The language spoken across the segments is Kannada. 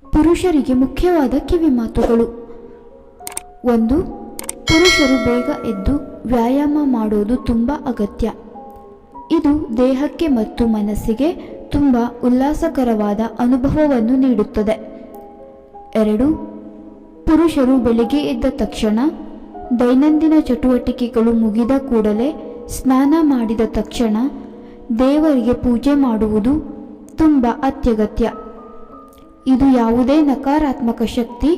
ಪುರುಷರಿಗೆ ಮುಖ್ಯವಾದ ಕಿವಿಮಾತುಗಳು. 1. ಪುರುಷರು ಬೇಗ ಎದ್ದು ವ್ಯಾಯಾಮ ಮಾಡೋದು ತುಂಬ ಅಗತ್ಯ. ಇದು ದೇಹಕ್ಕೆ ಮತ್ತು ಮನಸ್ಸಿಗೆ ತುಂಬ ಉಲ್ಲಾಸಕರವಾದ ಅನುಭವವನ್ನು ನೀಡುತ್ತದೆ. 2. ಪುರುಷರು ಬೆಳಿಗ್ಗೆ ಎದ್ದ ತಕ್ಷಣ ದೈನಂದಿನ ಚಟುವಟಿಕೆಗಳು ಮುಗಿದ ಕೂಡಲೇ ಸ್ನಾನ ಮಾಡಿದ ತಕ್ಷಣ ದೇವರಿಗೆ ಪೂಜೆ ಮಾಡುವುದು ತುಂಬ ಅತ್ಯಗತ್ಯ. ಇದು ಯಾವುದೇ ನಕಾರಾತ್ಮಕ ಶಕ್ತಿ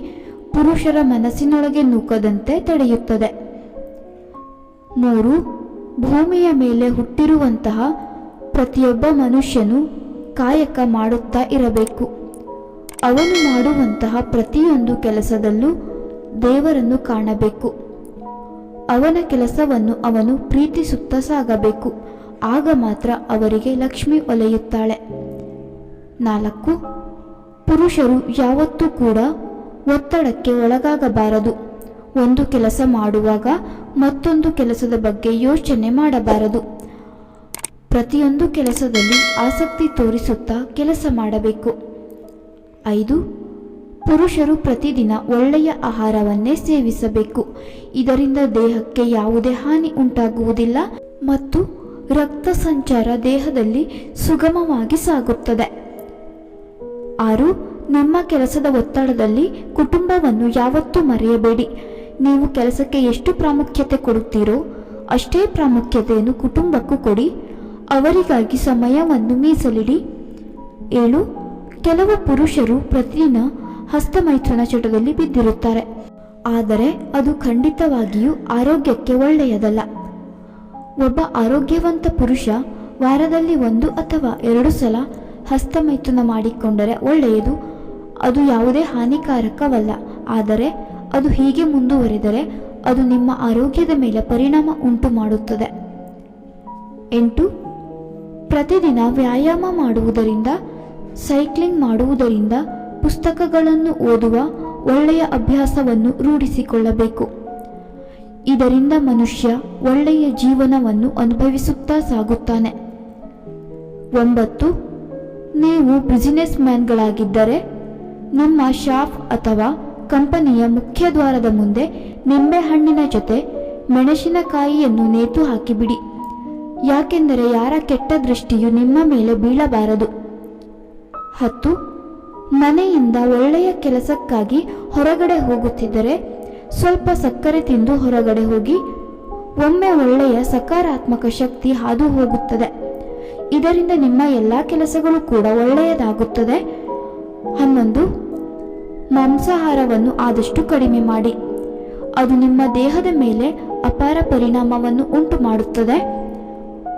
ಪುರುಷರ ಮನಸ್ಸಿನೊಳಗೆ ನೂಕದಂತೆ ತಡೆಯುತ್ತದೆ. 3. ಭೂಮಿಯ ಮೇಲೆ ಹುಟ್ಟಿರುವಂತಹ ಪ್ರತಿಯೊಬ್ಬ ಮನುಷ್ಯನು ಕಾಯಕ ಮಾಡುತ್ತಾ ಇರಬೇಕು. ಅವನು ಮಾಡುವಂತಹ ಪ್ರತಿಯೊಂದು ಕೆಲಸದಲ್ಲೂ ದೇವರನ್ನು ಕಾಣಬೇಕು. ಅವನ ಕೆಲಸವನ್ನು ಅವನು ಪ್ರೀತಿಸುತ್ತಾ ಸಾಗಬೇಕು. ಆಗ ಮಾತ್ರ ಅವರಿಗೆ ಲಕ್ಷ್ಮಿ ಒಲೆಯುತ್ತಾಳೆ. 4. ಪುರುಷರು ಯಾವತ್ತೂ ಕೂಡ ಒತ್ತಡಕ್ಕೆ ಒಳಗಾಗಬಾರದು. ಒಂದು ಕೆಲಸ ಮಾಡುವಾಗ ಮತ್ತೊಂದು ಕೆಲಸದ ಬಗ್ಗೆ ಯೋಚನೆ ಮಾಡಬಾರದು. ಪ್ರತಿಯೊಂದು ಕೆಲಸದಲ್ಲಿ ಆಸಕ್ತಿ ತೋರಿಸುತ್ತಾ ಕೆಲಸ ಮಾಡಬೇಕು. 5. ಪುರುಷರು ಪ್ರತಿದಿನ ಒಳ್ಳೆಯ ಆಹಾರವನ್ನೇ ಸೇವಿಸಬೇಕು. ಇದರಿಂದ ದೇಹಕ್ಕೆ ಯಾವುದೇ ಹಾನಿ ಉಂಟಾಗುವುದಿಲ್ಲ ಮತ್ತು ರಕ್ತ ಸಂಚಾರ ದೇಹದಲ್ಲಿ ಸುಗಮವಾಗಿ ಸಾಗುತ್ತದೆ. 6. ನಿಮ್ಮ ಕೆಲಸದ ಒತ್ತಡದಲ್ಲಿ ಕುಟುಂಬವನ್ನು ಯಾವತ್ತೂ ಮರೆಯಬೇಡಿ. ನೀವು ಕೆಲಸಕ್ಕೆ ಎಷ್ಟು ಪ್ರಾಮುಖ್ಯತೆ ಕೊಡುತ್ತೀರೋ ಅಷ್ಟೇ ಪ್ರಾಮುಖ್ಯತೆಯನ್ನು ಕುಟುಂಬಕ್ಕೂ ಕೊಡಿ. ಅವರಿಗಾಗಿ ಸಮಯವನ್ನು ಮೀಸಲಿಡಿ. 7. ಕೆಲವು ಪುರುಷರು ಪ್ರತಿದಿನ ಹಸ್ತಮೈಥುನ ಚಟದಲ್ಲಿ ಬಿದ್ದಿರುತ್ತಾರೆ. ಆದರೆ ಅದು ಖಂಡಿತವಾಗಿಯೂ ಆರೋಗ್ಯಕ್ಕೆ ಒಳ್ಳೆಯದಲ್ಲ. ಒಬ್ಬ ಆರೋಗ್ಯವಂತ ಪುರುಷ ವಾರದಲ್ಲಿ 1 ಅಥವಾ 2 ಸಲ ಹಸ್ತಮೈಥುನ ಮಾಡಿಕೊಂಡರೆ ಒಳ್ಳೆಯದು. ಅದು ಯಾವುದೇ ಹಾನಿಕಾರಕವಲ್ಲ. ಆದರೆ ಅದು ಹೀಗೆ ಮುಂದುವರೆದರೆ ಅದು ನಿಮ್ಮ ಆರೋಗ್ಯದ ಮೇಲೆ ಪರಿಣಾಮ ಉಂಟು ಮಾಡುತ್ತದೆ. 8. ಪ್ರತಿದಿನ ವ್ಯಾಯಾಮ ಮಾಡುವುದರಿಂದ, ಸೈಕ್ಲಿಂಗ್ ಮಾಡುವುದರಿಂದ, ಪುಸ್ತಕಗಳನ್ನು ಓದುವ ಒಳ್ಳೆಯ ಅಭ್ಯಾಸವನ್ನು ರೂಢಿಸಿಕೊಳ್ಳಬೇಕು. ಇದರಿಂದ ಮನುಷ್ಯ ಒಳ್ಳೆಯ ಜೀವನವನ್ನು ಅನುಭವಿಸುತ್ತಾ ಸಾಗುತ್ತಾನೆ. 9. ನೀವು ಬಿಸಿನೆಸ್ ಮ್ಯಾನ್ಗಳಾಗಿದ್ದರೆ ನಿಮ್ಮ ಶಾಪ್ ಅಥವಾ ಕಂಪನಿಯ ಮುಖ್ಯ ದ್ವಾರದ ಮುಂದೆ ನಿಂಬೆಹಣ್ಣಿನ ಜೊತೆ ಮೆಣಸಿನಕಾಯಿಯನ್ನು ನೇತು ಹಾಕಿಬಿಡಿ. ಯಾಕೆಂದರೆ ಯಾರ ಕೆಟ್ಟ ದೃಷ್ಟಿಯು ನಿಮ್ಮ ಮೇಲೆ ಬೀಳಬಾರದು. 10. ಮನೆಯಿಂದ ಒಳ್ಳೆಯ ಕೆಲಸಕ್ಕಾಗಿ ಹೊರಗಡೆ ಹೋಗುತ್ತಿದ್ದರೆ ಸ್ವಲ್ಪ ಸಕ್ಕರೆ ತಿಂದು ಹೊರಗಡೆ ಹೋಗಿ. ಒಮ್ಮೆ ಒಳ್ಳೆಯ ಸಕಾರಾತ್ಮಕ ಶಕ್ತಿ ಹಾದು ಹೋಗುತ್ತದೆ. ಇದರಿಂದ ನಿಮ್ಮ ಎಲ್ಲ ಕೆಲಸಗಳು ಕೂಡ ಒಳ್ಳೆಯದಾಗುತ್ತದೆ. 11. ಮಾಂಸಾಹಾರವನ್ನು ಆದಷ್ಟು ಕಡಿಮೆ ಮಾಡಿ. ಅದು ನಿಮ್ಮ ದೇಹದ ಮೇಲೆ ಅಪಾರ ಪರಿಣಾಮವನ್ನು ಉಂಟು ಮಾಡುತ್ತದೆ.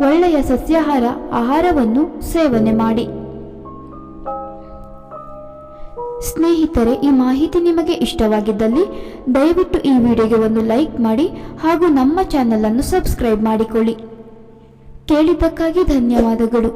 ಒಳ್ಳೆಯ ಸಸ್ಯಾಹಾರ ಆಹಾರವನ್ನು ಸೇವನೆ ಮಾಡಿ. ಸ್ನೇಹಿತರೆ, ಈ ಮಾಹಿತಿ ನಿಮಗೆ ಇಷ್ಟವಾಗಿದ್ದಲ್ಲಿ ದಯವಿಟ್ಟು ಈ ವಿಡಿಯೋಗೆ ಒಂದು ಲೈಕ್ ಮಾಡಿ ಹಾಗೂ ನಮ್ಮ ಚಾನಲ್ ಅನ್ನು ಸಬ್ಸ್ಕ್ರೈಬ್ ಮಾಡಿಕೊಳ್ಳಿ. ಕೇಳಿದ್ದಕ್ಕಾಗಿ ಧನ್ಯವಾದಗಳು.